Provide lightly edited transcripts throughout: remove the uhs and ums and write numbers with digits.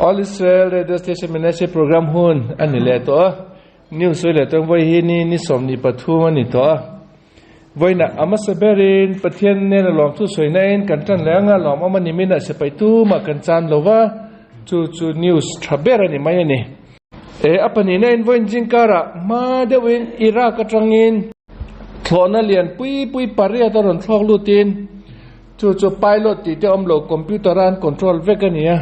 All Israel Radio Station Ministry Program Hun อันนี้แหละตัวนิวส์เลยต้องไว้ที่นี่สมนิปทุมันนี่ตัวไว้นะอามาสเบรินประเทศเนี่ยหลอมทุสวยในกันจันแล้วงาหลอมอามันนี่ไม่น่าจะไปตู้มากันจันหรือว่าจูนิวส์ทรัพย์เบรนี่ไม่เนี่ยอัปนี้เนี่ยไว้จริงการะมาเดวินอิรักจังอินทอนเลียนปุยปาริยาตรอนทอกลูตินจูไพลอตที่อมโลคอมพิวเตอร์อันคอนโทรลเวกันเนี่ย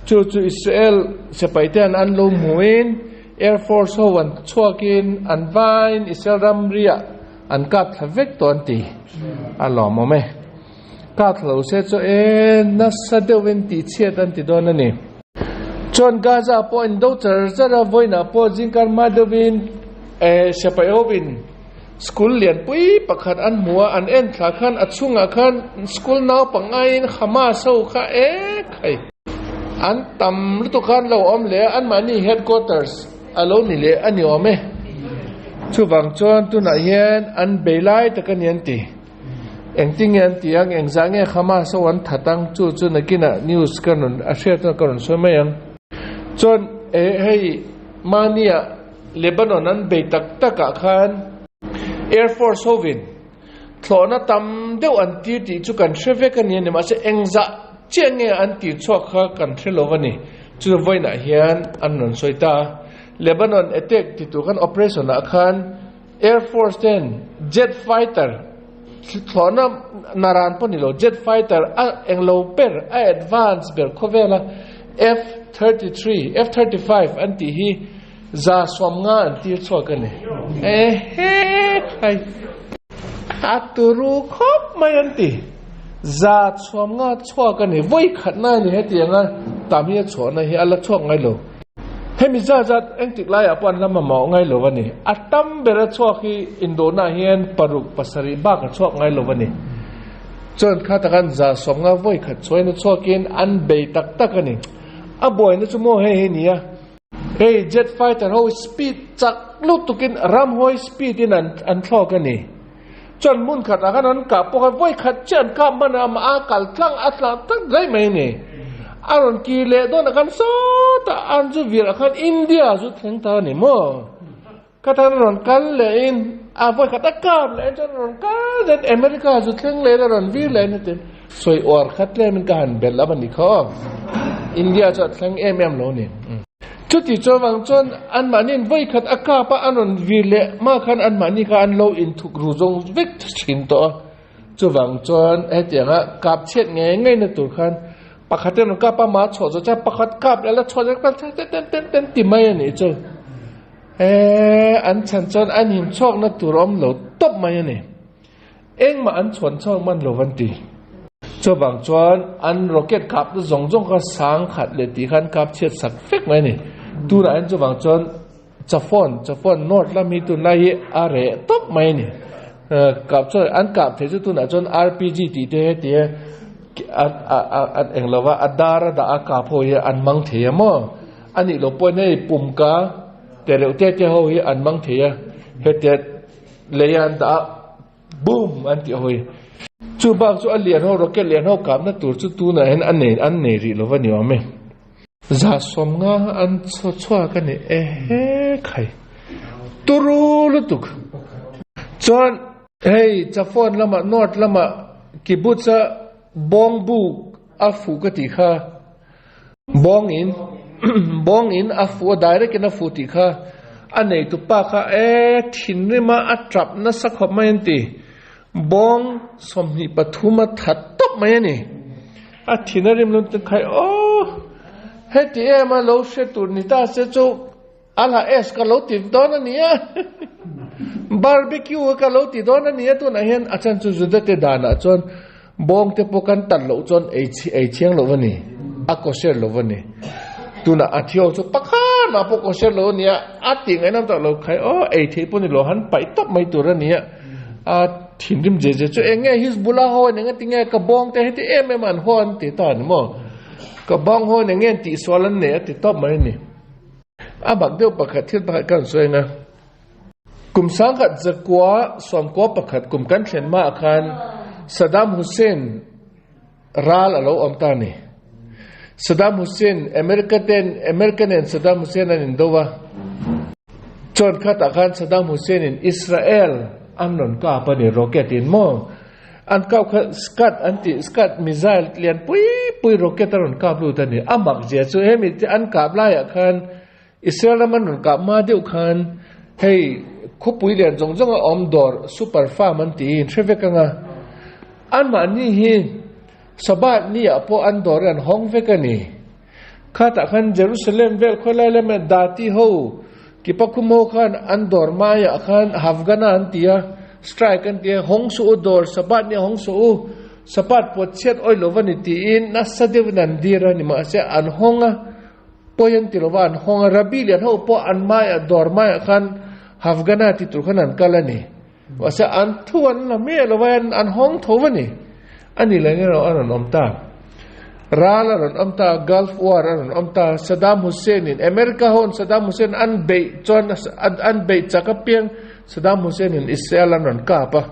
จูอิสราเอลจะไปเที่ยนอันลมหวินแอร์ฟอร์ซวันชัวกินอันวายอิสราเอลเรียอันกัดทเวกตัวนี้อันหล่อมั้ยไหมกัดเราเสียจะนัสเดวินติเชียตันติโดนนี่จนกาซาพออินโดเตอร์จะรับไว้นะพอจิงการมาเดวินจะไปเอาวินสกุลเรียนปุยประคัดอันหัวอันเอ็นขาขันอัดชุ่งอาขันสกุลน้าปังไงขมาเศร้าข้าใครอันต่ำฤดูกาลเราอมเล่อันมานี่ headquarters อารมณ์นี่เล่อันนี้อมไหมช่วงบางช่วงตุนายนอันเบลัยตะกันยันตีเองติ้งยันตียังเองสังเกตขมาสวรรค์ถัดตั้งจู่นักกินนิวส์กันนอาเซียนกันนสมัยยังจนให้มานี่เลบานอนนั้นเบตักตะกะขัน Air Force โฮวินทลอนัตำเดียวอันตีที่จุกันเชฟกันยันเนี่ยมาเสเองจะเจียงเงอันตีชอบข้ากันเทลวันนี้จู่ไว้หน้าเฮียนอันนั้นสวยตาเลบานอนเอเทคที่ตัวกัน operation นักขัน Air Force 10 Jet Fighter ทลอนับนารันพอนี่โล Jet Fighter เองโลเปอร์Advanced เบลโคเวล่า F-33 F-35 อันที่ฮีจะสวมงานที่ชอบกันเนี่ยใครอัตุรุคบไม่อันที่จะชวมงาชั่วกันนี่ไว้ขัดหน้านี่ให้เตียงอ่ะตามที่ชั่วนะให้อัลละชั่วไงโลให้มีจัดเอ็งติดไล่อปันละมาหมอไงโลวันนี้อัตตั้มเบรชั่วที่อินโดนีเซียนปรุกปัสริบ้ากันชั่วไงโลวันนี้จนข้าตะกันจะชวมงาไว้ขัดช่วยนึกชั่วกินอันเบตักกันนี่อ่ะบ่อยนึกชั่วโมงให้เนี่ยเจ็ตไฟเตอร์เขาสปีดจากลุตุกินรำห้อยสปีดที่นั่นอันชั่วกันนี่จนมุนขัดอาการนั้นกับพวกไว้ขัดเช่นกับมันมาอากาศทั้งอัตลันตั้งได้ไหมเนี่ยอารมณ์กีเลโดนอาการสดอันจูวิราคันอินเดียจุดแข็งตาเนี่ยมั้งกระทั่งรอนกันเลยไว้ขัดอากาศเลยจนรอนกันเดินอเมริกาจุดแข็งเลยรอนวิเลยนี่เต็มสวยอวดขัดเลยมันการเบลล์บันดีข้ออินเดียจุดแข็งโลนี่จุดที่จวังจนอันมานี่ไว้ขัดอากาศปะอันนั้นวิเลมาขันอันมานี่ก็อันโลอินทุกรูจงวิกชินตัวจวังจนเดี๋ยวนะกับเช็ดไงในตัวขันปักขัดเต็มกับปะมาชดจะปักขัดกับแล้วชดจะเต้นติไม่เนี่ยจ้ะอันฉันจนอันหินชอกนักตัวร้อมโหลตบไม่เนี่ยเอ็งมาอันชวนชอกมันโหลวันตีจวังจนอันร็อกเก็ตขับจงก็สางขัดเลยตีขันกับเช็ดสักเฟกไหมเนี่ยตัวนั้นจวังจนจะฟ้อนโนดแล้วมีตัวไหนอะไรตบไหมเนี่ยกับจนอันกับเทจุตัวนั้นจน RPG ตีเดียอันเองเราว่าอัดดาระดาอากาศพอยอันมังเทียมั้งอันนี้เราปนให้ปุ่มกาแต่เราเจ้าเขาอันมังเทียเหตุเลียนดาบูมอันที่เขาจู่บางจู่อันเลียนเขาเราแค่เลียนเขากับนั่นตัวจุดตัวนั้นอันนี้ริเราว่าเนี่ยมั้ยจะสมงาอันชั่วกันเนี่ยใครตุรุลุตุกจนจะฟ้อนละมานอดละมากิบุตรบองบุกอาฟูกติข้าบองอินอาฟูได้เรื่องกันอาฟูติข้าอันไหนตุปะข้าทินริมาอัตรับนัสขบไม่ยันตีบองสมนิปทุมาถัดตบไม่ยันนี่ทินริมลุนตะไคโอเฮติมาโลเชตุนิตาเซจูอัลฮาก็โลติดโดนนี่บาร์บีคิวก็โลติดโดนนี่ตัวไหนเห็นอาจารย์จุดเด็ดดานะจนบองเทปกันตัดโลจนเอเชียงโลวันนี้อากาศโลวันนี้ตัวน่ะอาทิตย์จุปักข้ามาปกติโลเนี่ยอาทิตย์ไงนั่นตัวโลใครเอทีปุ่นโลหันไปตับไม่ตัวนี้ถิ่นริมเจเจจู่เองไงฮิสบุลาฮอนเองติงไงกับบองแต่ที่ไม่มันฮอนติดตานมั้งกับบองฮอนเองติสวรรค์เนี่ยติดตับไม่เนี่ยบักเดียวประคัดที่ประคัดกันสวยนะกลุ่มสังกัดจะกว่าสมกว่าประคัดกลุ่มกันเขียนมาอาคารซัดดัมฮุสเซน ral alo omtani Saddam Hussein American and Saddam Hussein an indowa chon khata khan Saddam Hussein in Israel amnon ka pa ni rocket in mo an ka skat missile lian pui rocket ron ka blu tani amak je chu hemi an ka bla ya khan Israel man ron ka ma deu khan hey khupui lian jongjong om dor super farm an ti trevekanga an ma ni hi sabat ni apo an dor an hong vekani khata khan Jerusalem vel kholaile me dati ho ki pakumo khan an dor ma ya khan Afghana an tia strike an tia hong su dor sabat ni hong su sabat pot chet oi lovani ti in nasadev nan dira ni ma se an honga poyan tilovan honga rabilian ho po an ma ya dor ma ya khan Afghana ti tur khanan kalani wasa an thuan la me lovan an hong thowani ani la ngero an omta rala ron omta Gulf War ron omta Saddam Hussein in America hon Saddam Hussein an be chon an be chakapiang Saddam Hussein in Israel ron kapa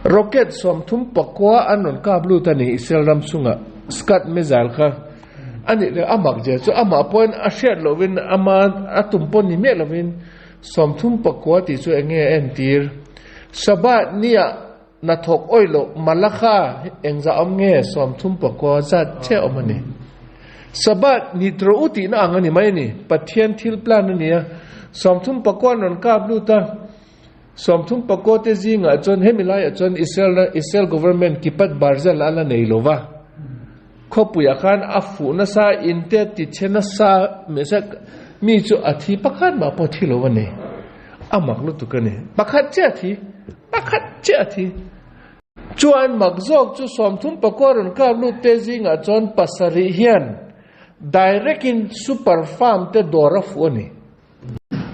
rocket som thum pakwa an ron ka blu tani Israel ram sunga Scud missile kha ani le amak je so ama point a shed lovin ama atum pon ni me lovin som thum pakwa ti chu enge entir sabat nia na thok oilo malakha engza omnge som thum pakwa za che omani sabat nitro uti na angani mai ni pathian thil plan ni som thum pakwa non ka blu ta som thum pakwa te zinga chon hemilai chon Israel government kipat barzal ala neilova khopuya khan afu na sa inte ti chena sa mesak mi chu athi pakhat ma po thilo wani amak lu tukani pakhat che athi chuan magzok chu som thum pakoron ka lu te zinga chon pasari hian direct in super farm te dora fuani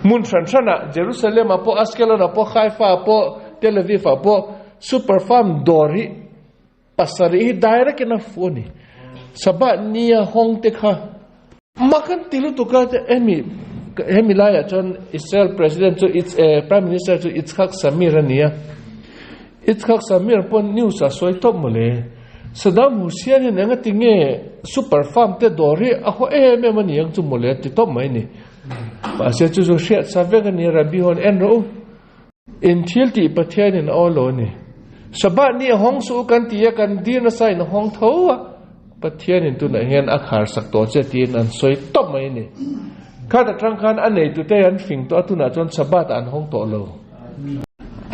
mun sanchana Jerusalem apo Askelon apo Haifa apo Tel Aviv apo super farm dori pasari direct in fuani sabat niya hong te kha makan tilu tuka te emi laya chon Israel president to its prime minister to Yitzhak Samir ania Yitzhak Samir pon news a soi top mole Saddam Hussein ne nga tinge super farm te dori a ho me mani yang chu mole ti top mai ni pa se chu so shet sa vega ni rabi hon enro in thil ti pathian in olo ni sabat ni hong su kan ti ya kan dir na sai na hong thowa pathian in tu na hian akhar sak to che tin an soi top mai ni khata trang khan an nei tu te an fing to tu na chon sabat an hong to lo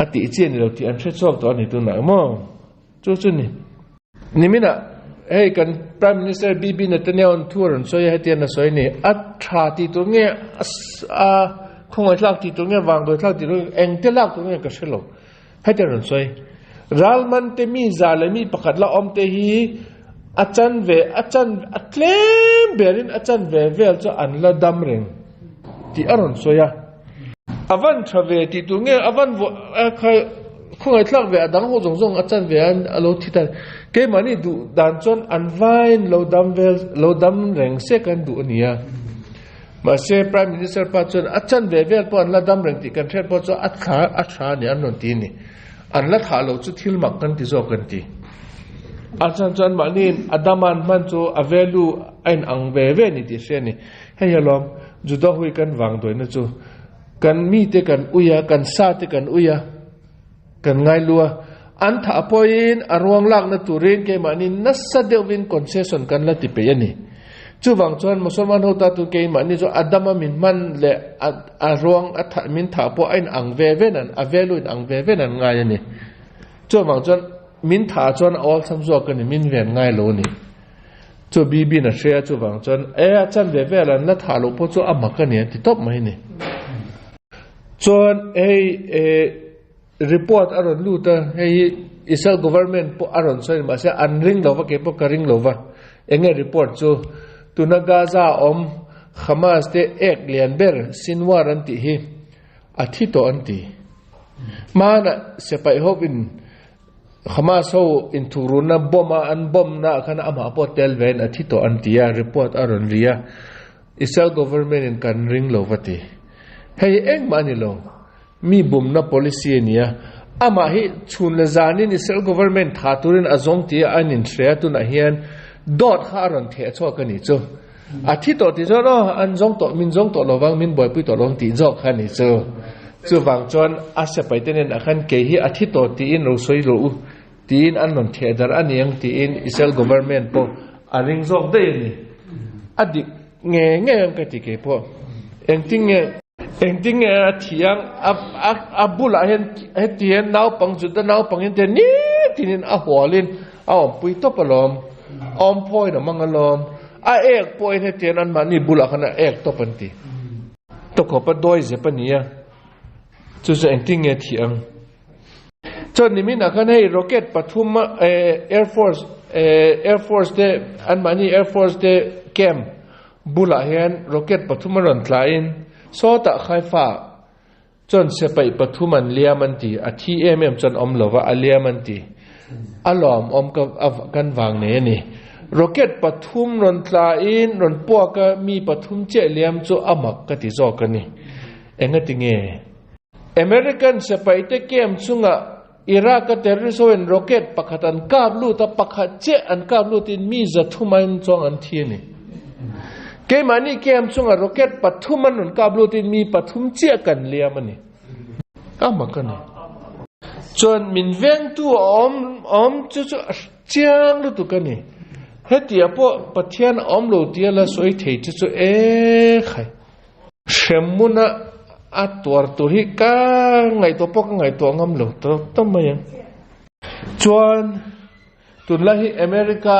ati chen lo ti an che chok to ni tu na mo chu chu ni nimina hey kan prime minister Bibi Netanyahu on tour on soi hatian na soi ni at tha ti tu nge a khongoi lak ti tu nge wang do thak ti ru eng te lak tu nge ka shelo hatian on soi ralman te mi zalemi pakhat la om te hi achan atlem berin achan vel cho an la damreng ti aron soya avan thave ti tu nge avan khai khongai thlak ve adang ho jong achan ve an alo thita ke mani du dan chon an vain lo dam reng se kan du ania ma se prime minister pa chon achan ve vel po an la dam reng ti kan thret po cho atha ni an non ti ni an la tha lo chu thil mak kan ti zo kan ti achan manin adaman man chu avelu ain ang ve ni ti se ni heyalom juda hui kan wang doi na chu kan mi te kan uya kan sa te kan uya kan ngai lua an tha poin arwang lak na turin ke manin nasa dewin concession kan la ti pe ani chu wang chuan musulman hota tu ke mani chu adama min man le arwang atha min tha po ain ang ve nan avelu in ang ve nan ngai ani chu wang chuan min tha chuan all samzo kan min ven ngai lo ni chu Bibi na share chu wang chuan chan ve lan la tha lo po chu amaka ni ti top mai ni chuan report aron luta hey Israel government po aron so ma se anring lova ke po karing lova enge report chu tuna Gaza om Hamas te ek lian ber sinwar anti hi athito anti mana sepai hobin Hamas ho in turuna bomba an bom na kana ama potel ven athito antia report aron ria Israel government in kan ring lovati hey eng mani lo mi bum na policy niya ama hi chun le zanin Israel government thaturin azong ti anin shrea tu na hian dot kharon the cho kani chu athi to ti zo no an jong to min jong to lowang min boy pui to long ti jo khani chu chu wang chon ase paitenen akhan ke hi athi to ti in ro soi ro tin an non the dar aniang ti in Israel government po aring jok de ni adik nge ka ti ke po engting thiang abula hen hetien nau pang ju da nau pang hen te ni tinin a holin a om pui to palom om phoi na mangalom a ek poi hetien an mani bula khana ek to panti to ko pa doi je pania chu se engting thiang chon nimin akhan hei rocket pathum air force de an mani air force de camp bula hen rocket pathum ron tlain so ta khaifa chon se pai pathuman liaman ti a thi chon om lova aliaman ti alom om ka kan wang ne ni rocket pathum ron tlain ron poka mi pathum che liam chu amak ka ti zo ka ni enga tinge American se pai te kem chunga Iraq ka terrorist en rocket pakhatan kablu ta pakhat che an kablu tin mi za thuman chong an thi ni ke mani kem chunga rocket pathuman un kablu tin mi pathum che kan liamani amakani chon min veng tu om chu chiang lu tu kani hetia po pathian om lo tia la soi thei chu khai shemuna atwar tu hi ka ngai to pok ngai to ngam lo to mayang chuan tunlahi America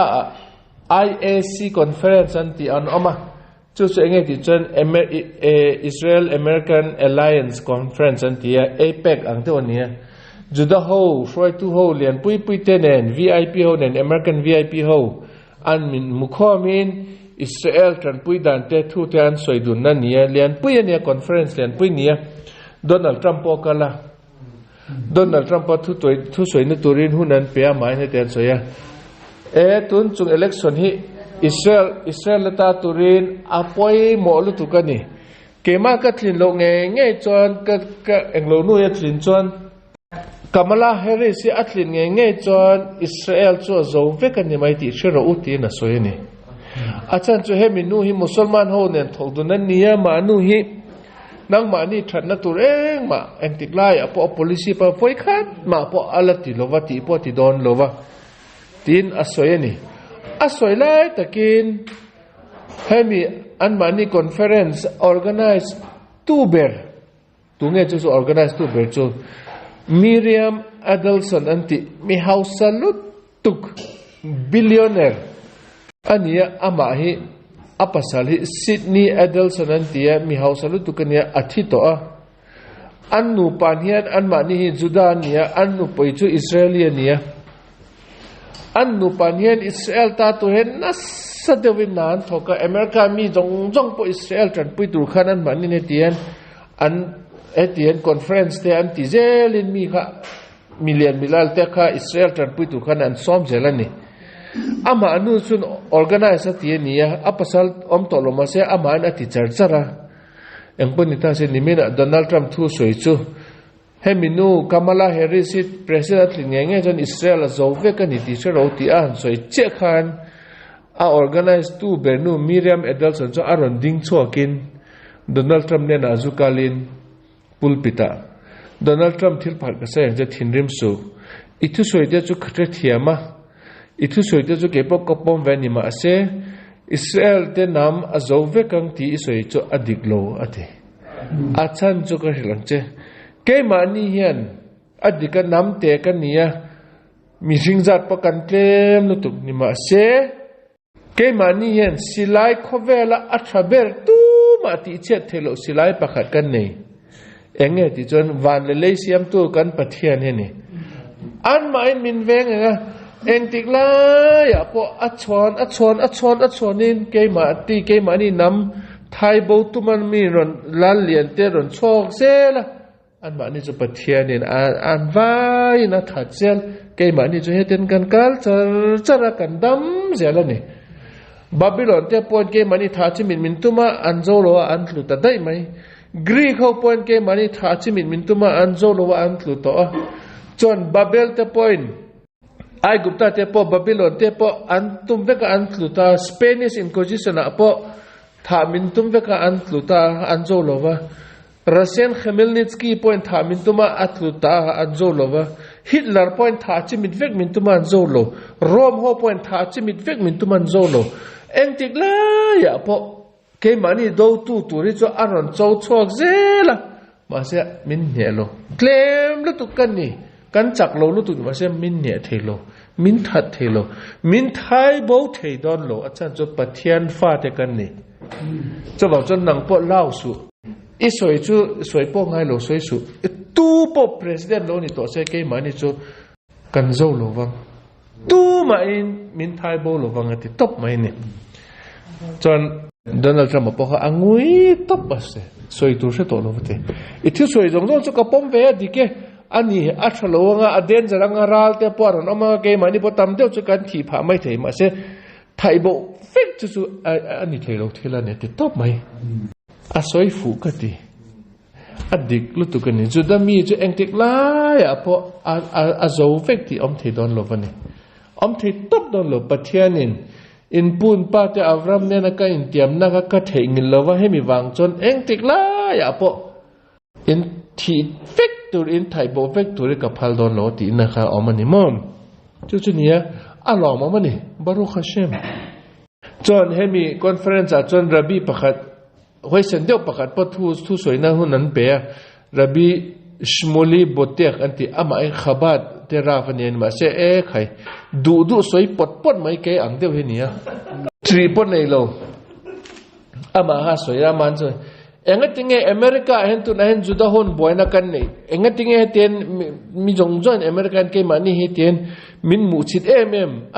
IAC conference anti an oma chu nge ti chuan Israel American Alliance conference anti APEC ang to nia juda ho froi tu ho lian pui tenen VIP ho nen American VIP ho an min mukhomin Israel tran pui dan te thu te an soidun na nia lian pui ania conference lian pui nia Donald Trump pokala Donald Trump thu soi na turin hunan pe mai ne ten soya tun chung election hi Israel ta turin apoi mo lu tu kani kema ka thlin lo nge chon ka englo nu ya thlin chon Kamala Harris si atlin nge chon Israel chu zo ve kan ni mai ti shero uti na soyeni achan chu he minu hi musulman ho nen tholdunan niya ma nu hi nang ma ni thatna tureng ma antiklai apo policy pa foi khat ma po alati lova ti po ti don lova tin asoyeni asoilai takin hemi an mani conference organize tuber tunge chu organize tuber chu Miriam Adelson anti mi hausalut tuk billionaire ania amahi apasali Sydney Adelson antia mi hausalu tukania athito annu panian anmani hi judania annu poichu israeliania annu panian Israel ta to hen nasadewin nan thoka America mi jong po Israel tran pui tur khan anmani ne tian an etian conference te anti zelin mi kha million milal te kha Israel tran pui tur khan an som zelani ama anu sun organize ati niya apasal om toloma se ama an ati charchara engponi ta se nimina Donald Trump thu soichu heminu Kamala Harris president lingenge jon Israel zove kan iti se roti an soi che khan a organize tu bernu Miriam Adelson so aron ding chokin Donald Trump ne na zukalin pulpita Donald Trump thil phal ka se je thinrim su itu soite chu khatre thiama itu soite chu kepo kopom veni ma ase Israel te nam azove kang ti soi chu adiklo ate achan chu ka hilangche ke mani hian adika nam te kan nia mi singjat pa kan tlem lu tuk ni ma ase ke mani hian silai khovela athaber tu ma ti che thelo silai pakhat kan nei enge ti chon van le siam tu kan pathian he ni an mai min veng nga eng tikla ya po achon in ke ma ni nam thai bo tu man mi ron lal lian te ron chok sela an ma ni chu pathian in an vai na thachel ke ma ni chu heten kan kal chara kan dam zela ni Babylon te pon ke ma ni thachi min tuma an zo lo an thlu ta dai mai Greek ho pon ke ma ni thachi min tuma an zo lo an thlu to chọn Babel te point ai gupta te po Babylon te po an tum veka an tluta Spanish Inquisition a po tha min tum veka an tluta an zo lova Russian Khmelnytsky point tha min tuma atluta an zo lova Hitler point tha chi mit vek min tuma an zo lo Rome ho point tha chi mit vek min tuma an zo lo engtik la ya po ke mani do tu ri cho aron chau chok zela ma se min ne lo claim lu tu kan ni kan chak lo lu tu ma se min ne thelo min that thelo min thai bo thei don lo achan cho pathian fa te kan ni cho lo chon nang po lau su i soi chu soi po ngai lo soi su tu po president lo ni to se ke mani chu kan zo lo wang tu ma in min thai bo lo wang ati top mai ni chon Donald Trump po ha angui top ase soi tu se to lo te I thu soi jong jong chu ka pom ve di ke ani a thalo nga aden jaranga ral te por no ma ke mani po tam deu chu kan thi pha mai thei ma se thai bo fik chu ani thei lo thela ne te top mai a soi fu ka ti adik lu tu kan ni chu da mi chu engtik la ya po a zo fik ti om thei don lo vani om thei top don lo pathianin in pun pa te Avram ne na ka in tiam na ka thei ngil lo wa hemi wang chon engtik la ya po in thi fik tur in thai bo fik tur ka phal don lo ti na kha omani mom chu nia a lo ma mani Baruch Hashem chon hemi conference a chon Rabbi pakhat hoi sen deu pakhat po thu soi na hu nan pe Rabbi Shmuli Botek anti ama ai khabat te rafanen ma se e khai du soi pot mai ke ang deu he nia tri pot nei lo ama ha soi ra man soi enga tinge America hen tu na hen juda hon boina kan nei enga tinge ten mi jong jon American ke mani he ten min mu chit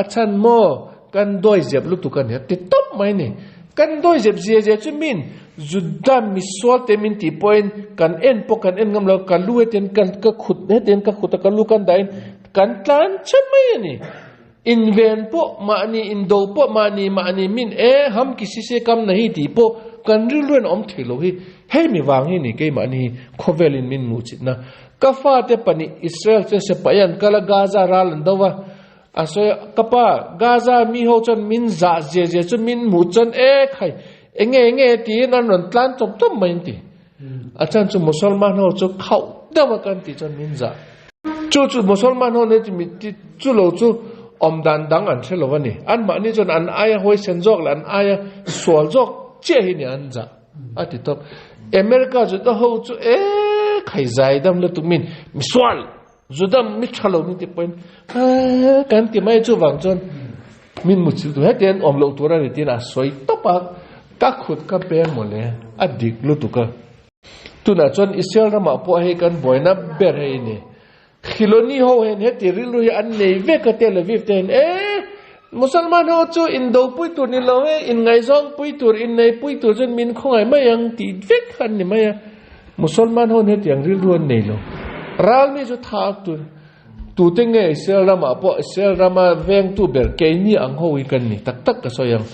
achan mo kan doi jeb lu tu kan he ti top mai ni kan doi jeb je chu min juda mi sol te min ti point kan en po kan en ngam lo kan lu ten kan ka khut he ten ka khut ka lu kan dain kan tlan chan mai ni inven po mani indo po mani min ham kisi se kam nahi ti po kan riluen om thilo hi hei mi wang hi ni ke mani khovelin min mu chit na ka fa te pani Israel che se payan kala Gaza ral ndawa asoy kapa Gaza mi ho chon min za je chon min mu chon khai enge ti nan ron tlan chop tom mai ti achan chu musalman ho chu khau dawa kan ti chon min za chu musalman ho ne ti chu lo chu om dan dang an thelo wani an ma ni chon an aya hoi sen jok lan aya sol jok che hi ni an za ati top America chu to ho chu khai zai dam le tu min mi swal zudam mi thalo mi ti point kan ti mai chu wang chon min mu chu he ten om lo tu ra ni tin a soi topa ka khut ka pen mo le adik lu tu ka tu na chon Israel ra ma po he kan boina ber he ni khiloni ho hen he ti rilu an nei ve ka Tel Aviv ten musalman ho chu in do pui tur ni lo in ngai zong pui tur in nei pui tur chen min khongai mai yang ti vek khan ni mai musalman ho ne tiang rilu an nei lo ral mi chu thak tu te nge Israel ra ma po Israel ra ma veng tu ber ke ni ang ho i kan ni tak ka so yang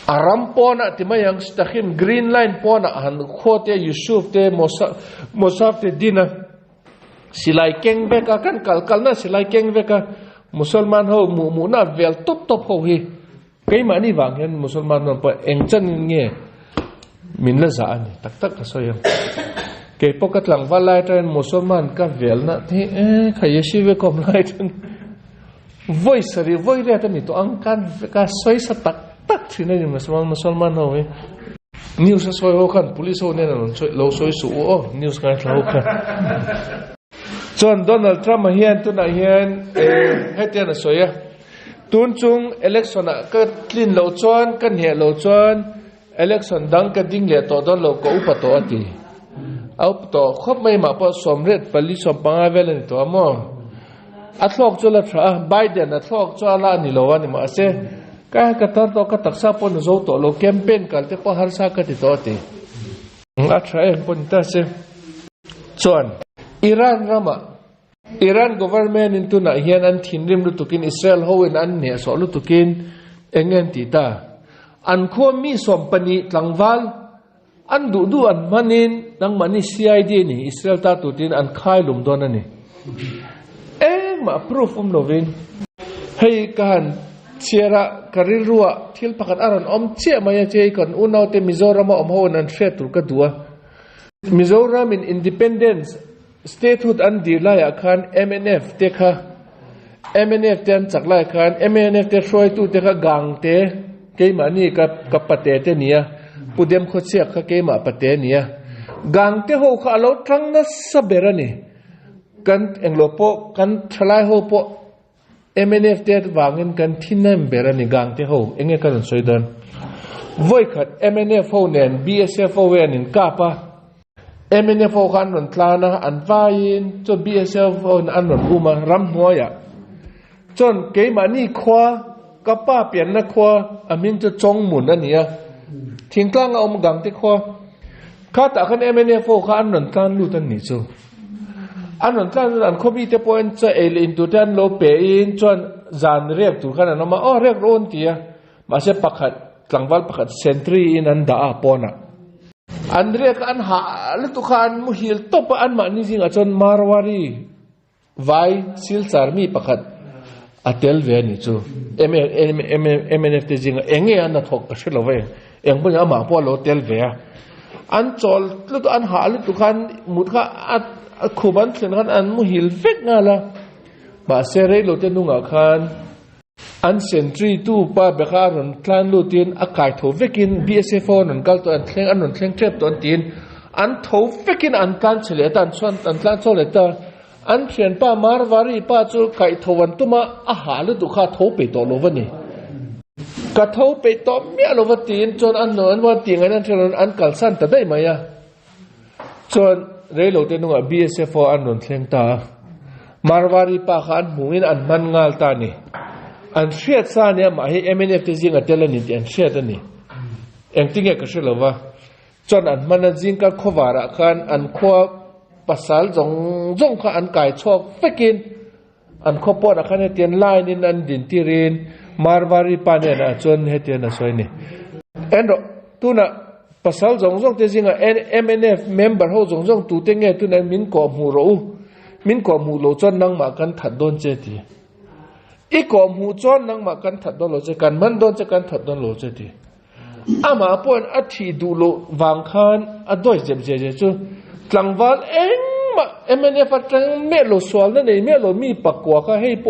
aram pona ti mayang stakhim green line pona han khote Yusuf te Mosaf te dina silai keng beka kan kalkal na silai keng beka musalman ho mu na vel top ho hi kai mani wang hen musalman no pa engchan nge min la za ani tak ka so yang ke pokat lang walai ten musalman ka vel na thi khayeshi ve kom lai ten voice re ta ni to angkan ka soi sa tak thina ni musalman ho he news soi ho khan police ho ne lo soi su news ka thlau khan John Donald Trump hian tu na hian hetian soya tun chung election ka clean lo chon kan he lo chon election dang ka ding le to don lo ko upa to ati au to khop mai ma pa somret pali som panga vel ni to mo athlok chola thra Biden athlok chola ni lo ani ma se ka tar to ka taksa pon zo to lo campaign kal te ko har sa ka ti to ti a thra pon ta se chon Iran government into na hian an thinrim lu tukin Israel hoin an ne so lu tukin engen ti ta an kho mi som pani tlangwal an du an manin nang mani CID ni Israel ta tutin an khai lum don ani มาพรูฟโลวินให้การเชียระการิรัวที่พักอารอนอมเชี่ยมาเจก่อนอุณเอาเตมิโซรามาอมโฮนันเฟตุกตัวมิโซรามินอินดิเพนเดนซ์สเตทฮุดอันดีไลอาคาร MNF เตค่ะ MNF เตนจากไลอาคาร MNF เตช่วยตู้เตค่ะกังเตเกมานี่กับปะเตเตเนียปุเดมโคเชียค่ะเกมาปะเตเนียกังเตโฮค่ะเราทรั้งนั้นสับเบรันี่กันเองโลโปกันทลายโฮโปMNF เตวางเงินกันที่นั่นเบรันี่กังเตโฮเองกันสวยดันวัยขัด MNF โฮเนน BSF โฮเวนินกาปะMNF กันหนุนทลานะอันวายินจน BSF อันหนุนอุมารำหัวยะจนเกมานี่ขวากับป้าเปลี่ยนนักขวาอามินจะจงหมุนนั่นเนี่ยทิ้งกลางเอามกังที่ขวาข้าแต่ขัน MNF กันอันหนุนทลาลู่ตันนี่จูอันหนุนทลาอันเขามีแต่พอยจะเอลินตัวนั้นโลเปอินจนจานเรียกตัวขนาดนั้นมาเรียกโรนที่มาเสปักขัดกลางวันปักขัดเซนทรีนันดาปอนะอันเรียกอันหาลุตุขานมุฮิลตบอันมานี่จริงอาจารย์มารวารีไวซิลซาร์มีประคัดอัตเตลเวนิจูMNF จริงเองอันนั้นถกกระเชลเวเองเป็นอามาพอโลเตลเวอันจอลลุตุอันหาลุตุขานมุดข้าคูบันเซนขันอันมุฮิลเฟกงาละมาเซเรโลเตนุงอาคานอันเซนทรีตู้ป้าเบคาร์นคลานลูตินอากาศโถเฟกิน BSF นันกัลตัวอันเทงอันนันเทงเทปตัวตีนอันโถเฟกินอันการเฉลี่ยตันส่วนอันคลานโซเลตาอันเขียนป้ามารวารีป้าจูไก่โถวันตุมาอาหารฤดูข้าโถไปตัวโลวันนี้กะโถไปตัวเมียโลวันตีนจนอันนนวันตีนอันเทนอันกัลสันแต่ได้ไหมอะจนเรโลเตนุง BSF อันนันเทงตามารวารีป้าขันหูอินอันมันงาลตานี่อันเชียดซาเนี่ยมาให้ MNF จริงๆอันเทเลนิดอันเชียดนี่เองที่เงี้ยก็เชื่อว่าจนอันมันจริงก็ขวาระกันอันขวาภาษาจงข้าอันไก่ชอบเฟกินอันขวาปอดอันให้เตียนไล่นินอันดินที่เรียนมารวารีปานเนี่ยนะจนให้เตียนน่ะสวยนี่เอ็นตัวน่ะภาษาจงจริงๆอ่ะ MNF member เขาจงตัวเต็งเงี้ยตัวนั้นมินก่อมูรู้มินก่อมูรู้จนนั่งมากันถัดโดนเจดีอีกอมหูจอนนั่งมากันถัดโดนโลจกันมันโดนจะกันถัดโดนโลจดีอามาปอนอัฐิดูโลวางคานอัดด้วยเจ็บเจ็บจู่กลางวันเอ็งมาMNFจังเมื่อโลสวลนั่นเองเมื่อโลมีปักกัวก็ให้ป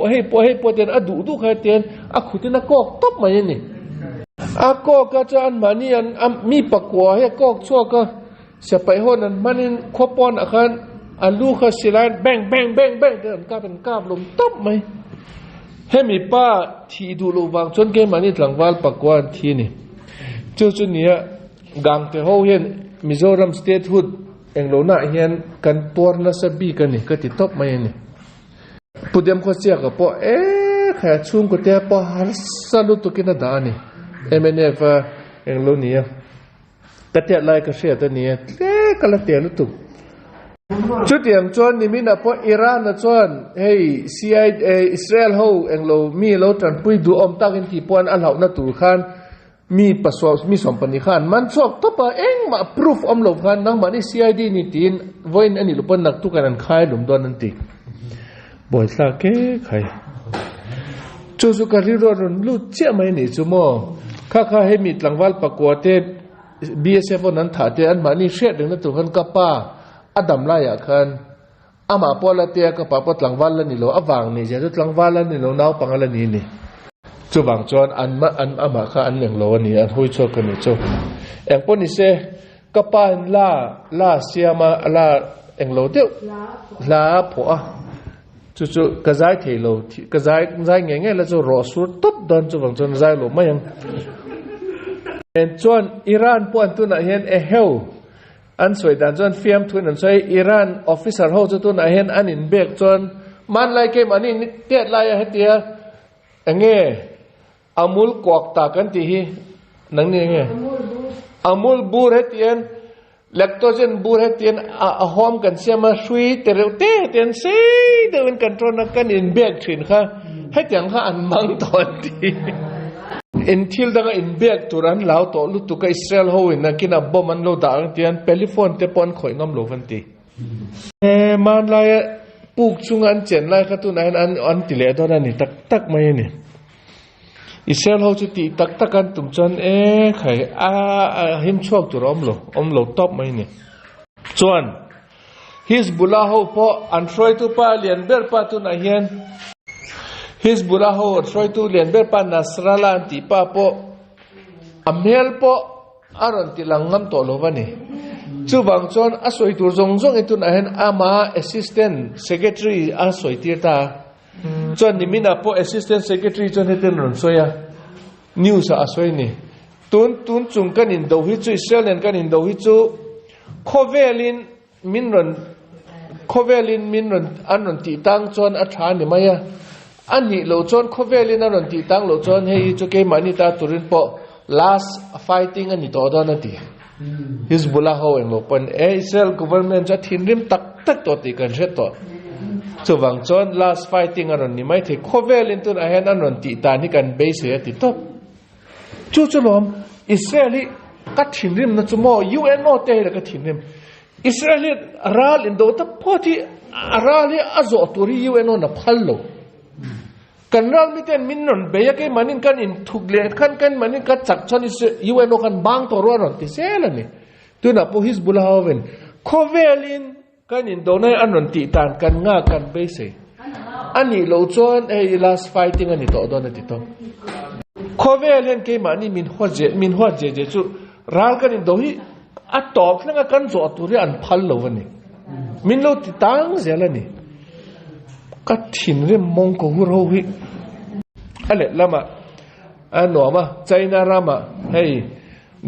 วเตียนอดูใครเตียนอาขุตินักกอกตบมาอย่างนี้อากอกก็จะอันมานี่อันมีปักกัวให้กอกชั่วก็เสียไปหัวนั้นมันขวบปอนอาคารอันลูกเขาสิลานแบ่งเดินก้าเป็นก้าลมตบไหมให้มีป้าที่ดูโลวางจนเกมานี่หลังวันปักวันที่นี่จุดนี้กังเตโฮเห็นมิโซรัมสเตทฮุดเองโลน่าเห็นกันตัวนัสบีกันนี่ก็ติดตบมาอย่างนี้ปุดยมเขาเสียกับปอแค่ชุ่มก็เตะปอฮาร์สลุตุกินดานี่MNFเองโลนี้แต่เตะลายก็เสียตัวนี้ก็ละเตะลุตุจุดอย่างจวนนี่มีนะพออิหร่านนะจวนเฮ้ย CIA อิสราเอลเขาเองเรามีเราจันปุยดูอมตากันที่ปอนอันเหล่านั้นตัวขันมีประสบมีสมปนิขันมันชอบทับเองมาพิสูจอมหลบขันนั่งมาใน CID นี่ตีนวันอันนี้ลูกปนนักตุกันนั้นใครหลุมโดนนั่นตีบ่อยสักแค่ใครจู่ๆการริโรนรู้เชื่อไหมนี่จู่โม่ข้าให้มีหลังวันประกวดเทป BSF นั้นถ่ายเทอันมานี่เชื่อดึงนั่นตัวขันกับป้าอดัมไล่อะคันอามาพอละเตียกับป้าปดหลังวันละนี่โลอวางนี่จะจุดหลังวันละนี่โลน้าวปังละนี่นี่จู่บางจวนอันอามาข้าอันหนึ่งโลนี่อันหุยโชกันนี่จู่เอ็งปนนี่เสกับป้าลาเสียมาลาเอ็งโลเดียวลาผัวจู่กระจายเทโลกระจายเงี้ยแล้วจู่รอสุดตุ๊บเดินจู่บางจวนใจโลไม่ยังเอ็งจวนอิหร่านปวนตัวนั้นเห็นเฮลอันสวยดันจนฟิล์มทุนอันสวยอิหร่านออฟฟิเซอร์เขาจะตัวไหนเห็นอันอินเบกจนมันไล่เกมอันนี้เตี้ยไล่ให้เตี้ยอย่างเงี้ยอามูลกวกตากันทีนั่งนี่ไงอามูลบูร์ให้เตี้ยเล็กตัวเจนบูร์ให้เตี้ยอาหอมกันเสียมาช่วยแต่เร็วเตี้ยสิเดินกันตรงนั้นกันอินเบกถึงค่ะให้เตี้ยข้าอันมังตอนทีอินทิลดังอินเบียกตัวนั้นแล้วตัวลุตุกอิสราเอลเขาอินนักกินอับบอมันโลดาอันที่อันเปลิฟอนเตปอนข่อยงำโลฟันตีมันเลยป puk chungan chen lai kha tu nai an ti le do na ni tak tak mai ni Israel ho chu ti tak tak kan tum chon khai him chuak tur om lo top mai ni chuan Hezbollah ho po an throi tu pa lian ber pa tu na hian Hezbollah ho throi tu lian ber pa Nasrallah an ti pa po amel po aron ti langam to lo ba ni chu bang chon a soi tur zong zong e tu na hian ama assistant secretary a soi tir ta chon ni mina po assistant secretary chon heten ron soya news a soi ni tun chung kan in do hi chu Israel kan in do hi chu Kovelin min ron an ti tang chon a tha ni maya ani lo chon Kovelin an ti tang lo chon hei chu ke mani ta turin po last fighting ani to do na ti Hezbollah ho en lo pan Israel government cha thinrim tak tak to ti kan re to chuwang chon last fighting an ni mai the Kovelin tun a hen an ti ta ni kan base he ti top chu lom Israeli ka thinrim na chu mo UN no te la ka thinrim Israeli ral in do ta poti arali azo tori UN na phallo kan ral miten minnon beya ke manin kan in thugle kan manin ka chak chon UN kan bang to ro ron ti sela ni tu na po Hezbollah hawen Kovelin kan in do nai anon ti tan kan nga kan be se ani lo chon last fighting ani to do na ti to Kovelin ke mani min hoje je chu ral kan in do hi a top nga kan zo turi an phal lo ni min lo ti tang zela ni ka thin re mong ko hu ro hi ale lama anoma China rama hey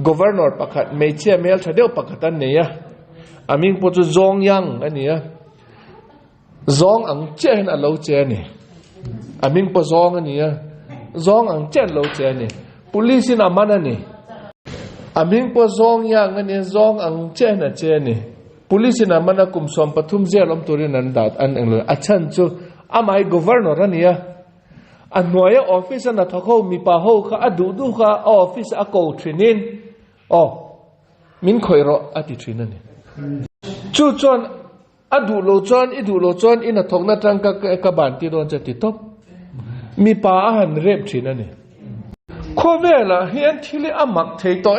governor pakhat meichia mel thadeu pakhatan ne ya aming po chu zong yang ani ya zong ang chen a lo che ni aming po zong ani ya zong ang chen lo che ni police na mana ni aming po zong yang ani zong ang chen na che ni police na mana kum som pathum zelom turin an dat an englo achan chu amai governor ani ya annoya office na thakho mi pa ho kha adu du kha office a ko trinin min khoiro ati trinani chu chon adu lo chon ina thokna tang ka ban ti don chati top mi pa han rep trinani khovela hian thili amak thei to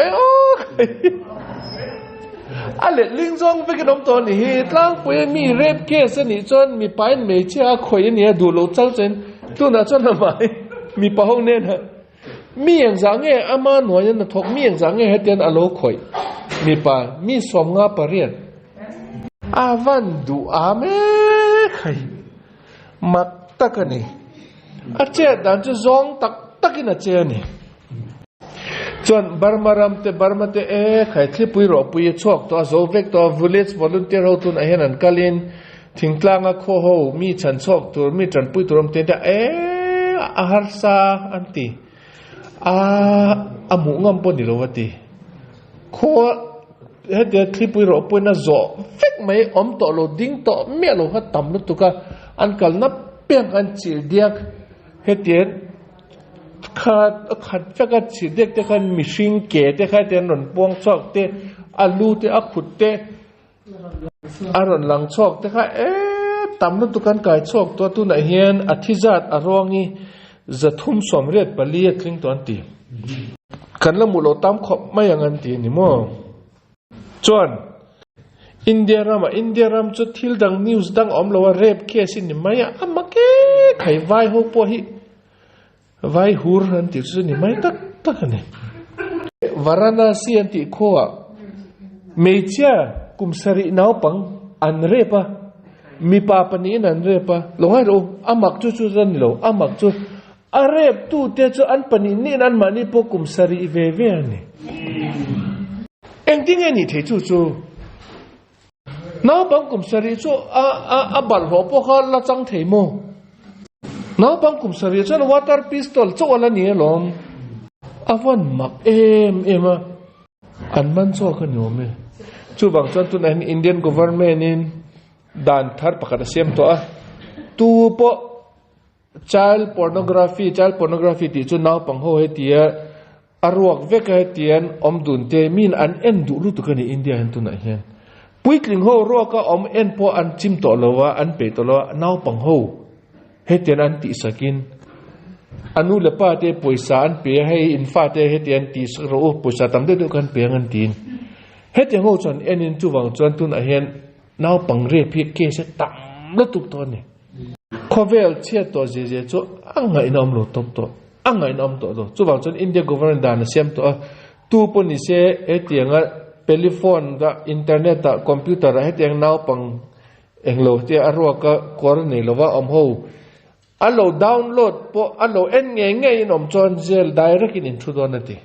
ale lingjong vekinom to ni hi tlang pui mi rep case ni chon mi pain me cha khoi ni adu lo chal chen tu na chon na mai mi pa hong ne na mi yang zang e ama no yan na thok mi yang zang e heten alo khoi mi pa mi som nga parian avan du ame khai mak takani ache dan chu zong tak takina che ni chon barmate khai thli pui ro pui chok to zo vek to village volunteer ho tun a hen an kalin thingtlanga kho ho mi chan chok tur mi tran pui turam te da ahar sa anti amu ngam pon ni lowati kho he de thli pui ro pui na zo vek mai om to lo ding to me lo ha tam lu tuka an kal na peng an chil diak he tian khat chaka chi dek te khan mishing ke te kha ten ron pong chok te alu te akhut te aron lang chok te kha tamnu tukan kai chok to tu na hian athizat arongi zathum somret pali tling ton ti kan la mulo tam khop mayangan ti ni mo chon India ram chu thil dang news dang omlowa rep case ni maya amake khai vai ho po hi vai hur han ti chu ni mai tak ani Varanasi anti khoa meichia kumsari nau pang anrepa mi pa panin anrepa longai ro amak chu ran lo amak chu arep tu te chu an panin ni an mani po kumsari ve ani engting ani the chu nau pang kumsari chu a bal ho po kha la chang thei mo nau pang kumsari chu water pistol chu ala ni lom awan mak ema anman cho khan yo me chu bang chan tu an Indian government in dan thar pakata sem to tu po child pornography ti chu naw pang ho he tia arwak veka he tian om dun te min an en du lu tu kan India han tu na hian ปุ้ยกลิ่งโฮรัวก็อมเอ็นพออันจิมตัวละว่าอันเปตัวละน่าวปังโฮเฮติยนอันติสกินอนุเลป้าเตปุยสารเปียให้อินฟ้าเตเฮติยนติสกรูปุยสาตำเดือดกันเปียงันตีนเฮติยนโฮจนเอ็นินจูวังจวนตุนอาเฮนน่าวปังเรียพีเกเสตัมละตุกตัวนี่ข้อเวลเชียตัวเจเจจูอังไงน้อมโลตบตัวอังไงน้อมตัวจูวังจนอินเดีย government ดานเสียมตัวตูปนิเซเฮติยนเทเลโฟนกับอินเทอร์เน็ตกับคอมพิวเตอร์เฮติยนน่าวปังเองโลที่อรัวก็กรณีเราว่าอมโฮอันเราดาวน์โหลดพออันเราเอ็นไงนมจอนเซลได้รักินอินทรูดอนนั่นที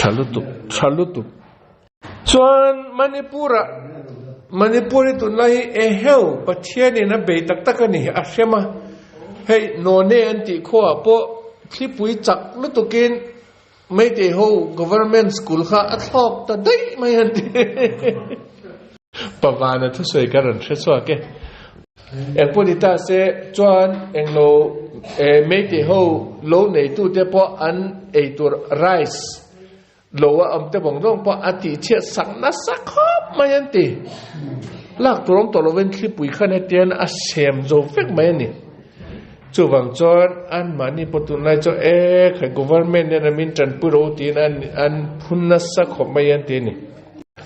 ชาลุตุส่วนมณิปุระตุนไล่เอเฮลประเทศนี้นะเบยตักกันนี่อาเซียมาให้โนเนอันติขั้วพอที่ปุยจักลุตุกินไม่ได้โฮ government school ข้าอัดสอบแต่ได้ไม่อันติประมาณนั้นทุกส่วนกันเชื่อสัวแกเอ็งพูดที่ตาเสจวนเอ็งโลไม่ได้โฮโลในตู้เฉพาะอันตัวไรซ์โลว่าอมเตบงต้องพออาทิเชียสักนัสักครบไม่ยันตีลากตัวลงตัวเราเว้นคลิปปุ๋ยขันให้เตียนอาเซียมโจเฟกไม่นี่จู่บางจวนอันมานี่ปตุนไลจ่อให้ government เนี่ยมินจันปุโรตีนอันพุนนัสักครบไม่ยันตีนี่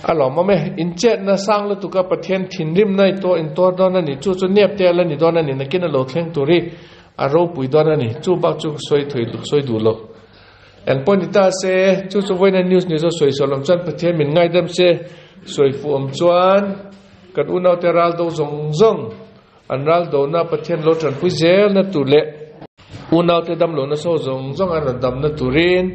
อะหล่อมาไหมอินเจตนะสร้างแล้วตุกประเทศถิ่นริมในตัวอินตัวดอนนั่นนี่จู่เนียบเตียแล้วนี่ดอนนั่นนี่นักกินโลเทงตัวรีอารมณ์ปุ๋ยดอนนั่นนี่จู่บักจู่สวยถอยสวยดูโลเอ็นปนิตาเสจู่ไว้ในนิวส์สวยสลมจันประเทศมันง่ายดำเสสวยฟูมจวนกัดอุณเอาแต่รัลโดซงอันรัลโดน่าประเทศโลจันพุยเซลนั่นตุเล่อุณเอาแต่ดำโลน่ะโซซงอันนั้นดำนั่นตุริน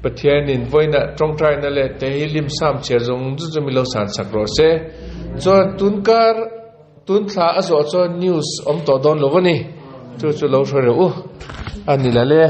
ประเทศนี้ไว้น่ะตรงใจนั่นแหละแต่ฮิลิมสามเชียร์จู่จะมีเราสารสักรอเสจวนตุนการตุนท่าจวนนิวส์ตัวดอนโลวนี่จู่เราช่วยเราอันนี้แหละ